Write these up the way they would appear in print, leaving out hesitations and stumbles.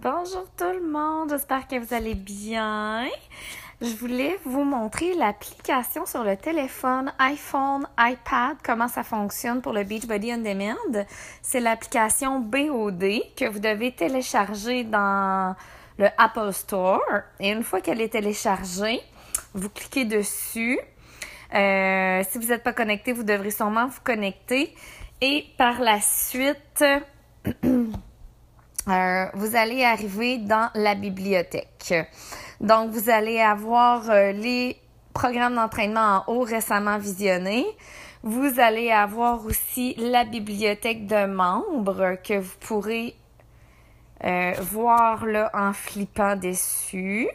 Bonjour tout le monde, j'espère que vous allez bien. Je voulais vous montrer l'application sur le téléphone, iPhone, iPad, comment ça fonctionne pour le Beachbody On Demand. C'est l'application BOD que vous devez télécharger dans le Apple Store. Et une fois qu'elle est téléchargée, vous cliquez dessus. Si vous n'êtes pas connecté, vous devrez sûrement vous connecter. Et par la suite... vous allez arriver dans la bibliothèque. Donc, vous allez avoir les programmes d'entraînement en haut récemment visionnés. Vous allez avoir aussi la bibliothèque de membres que vous pourrez voir là en flippant dessus.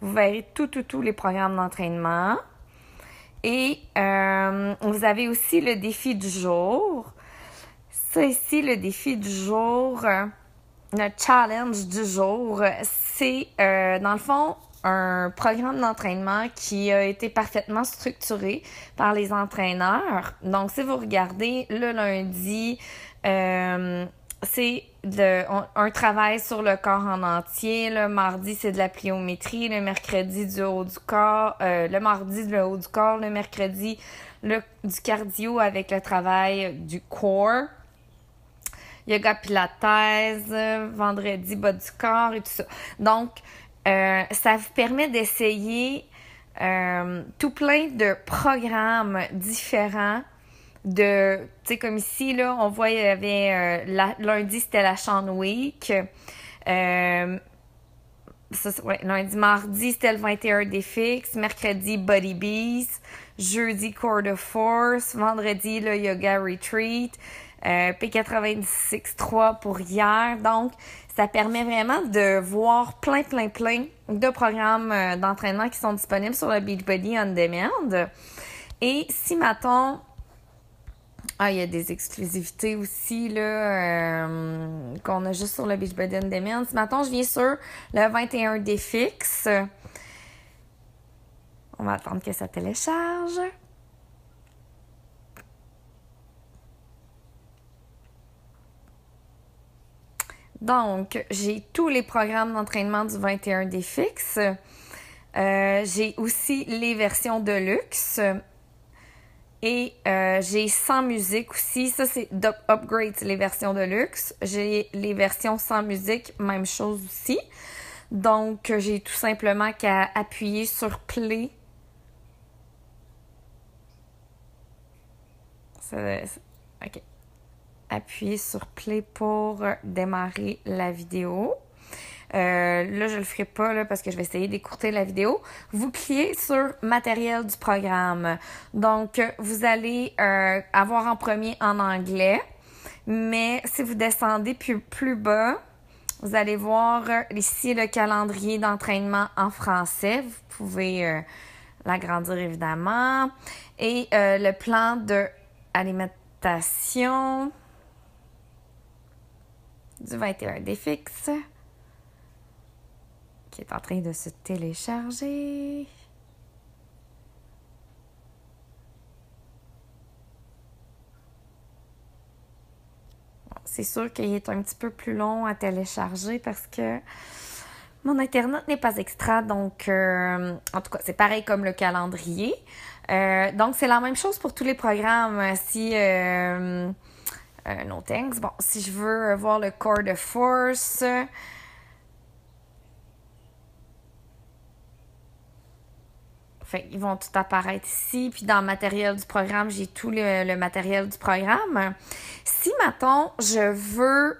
Vous verrez tous les programmes d'entraînement. Et vous avez aussi le défi du jour. Ça ici, le défi du jour... Le challenge du jour, c'est dans le fond un programme d'entraînement qui a été parfaitement structuré par les entraîneurs. Donc, si vous regardez le lundi, c'est un travail sur le corps en entier. Le mardi, c'est de la pliométrie. Le mercredi, du haut du corps. Le mardi, le haut du corps. Le mercredi, du cardio avec le travail du corps. Yoga pilates, vendredi, bas du corps et tout ça. Donc, ça vous permet d'essayer tout plein de programmes différents. Tu sais, comme ici, là, on voit, il y avait lundi, c'était la Shaun Week. Lundi, mardi, c'était le 21 Day Fix. Mercredi, Body Beast. Jeudi, Core de Force. Vendredi, le Yoga Retreat. P96.3 pour hier. Donc, ça permet vraiment de voir plein de programmes d'entraînement qui sont disponibles sur le Beachbody On Demand. Et si, mettons, il y a des exclusivités aussi là qu'on a juste sur le Beachbody On Demand. Si, mettons, je viens sur le 21 Day Fix. On va attendre que ça télécharge. Donc, j'ai tous les programmes d'entraînement du 21 Day Fix. J'ai aussi les versions de luxe. Et j'ai sans musique aussi. Ça, c'est Upgrade, c'est les versions de luxe. J'ai les versions sans musique, même chose aussi. Donc, j'ai tout simplement qu'à appuyer sur Play. OK. Appuyer sur Play pour démarrer la vidéo. Là, je le ferai pas là, parce que je vais essayer d'écourter la vidéo. Vous cliquez sur matériel du programme. Donc, vous allez avoir en premier en anglais. Mais si vous descendez plus bas, vous allez voir ici le calendrier d'entraînement en français. Vous pouvez l'agrandir évidemment. Et le plan d'alimentation du 21 Day Fix qui est en train de se télécharger. C'est sûr qu'il est un petit peu plus long à télécharger parce que mon Internet n'est pas extra. Donc, en tout cas, c'est pareil comme le calendrier. Donc, c'est la même chose pour tous les programmes. Si... no thanks. Bon, si je veux voir le Core de Force... Fait, ils vont tout apparaître ici. Puis dans le matériel du programme, j'ai tout le matériel du programme. Si, mettons, je veux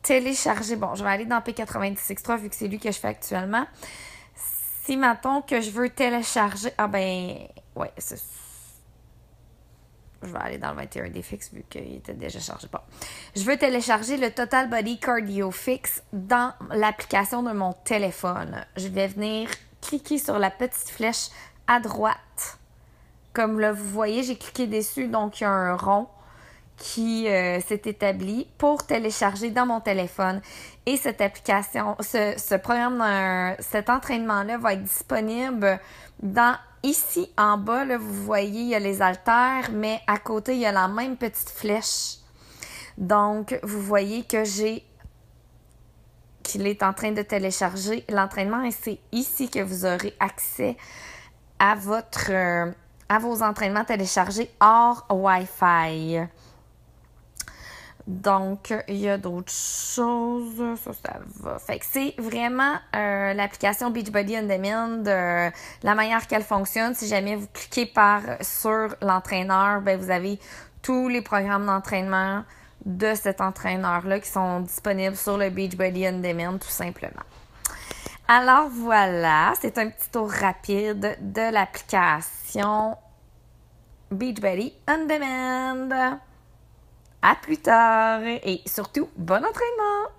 télécharger... Bon, je vais aller dans P96.3 vu que c'est lui que je fais actuellement. Si, mettons, que je veux télécharger... ouais, c'est... Je vais aller dans le 21 Day Fix vu qu'il était déjà chargé. Bon. Je veux télécharger le Total Body Cardio Fix dans l'application de mon téléphone. Je vais venir cliquer sur la petite flèche à droite. Comme là, vous voyez, j'ai cliqué dessus. Donc, il y a un rond qui s'est établi pour télécharger dans mon téléphone. Et cette application, ce programme, cet entraînement-là va être disponible dans... Ici, en bas, là, vous voyez, il y a les haltères, mais à côté, il y a la même petite flèche. Donc, vous voyez que j'ai qu'il est en train de télécharger l'entraînement et c'est ici que vous aurez accès à vos entraînements téléchargés hors Wi-Fi. Donc, il y a d'autres choses. Ça va. Fait que c'est vraiment l'application Beachbody On Demand, la manière qu'elle fonctionne. Si jamais vous cliquez sur l'entraîneur, ben vous avez tous les programmes d'entraînement de cet entraîneur-là qui sont disponibles sur le Beachbody On Demand, tout simplement. Alors voilà, c'est un petit tour rapide de l'application Beachbody On Demand. À plus tard et surtout, bon entraînement!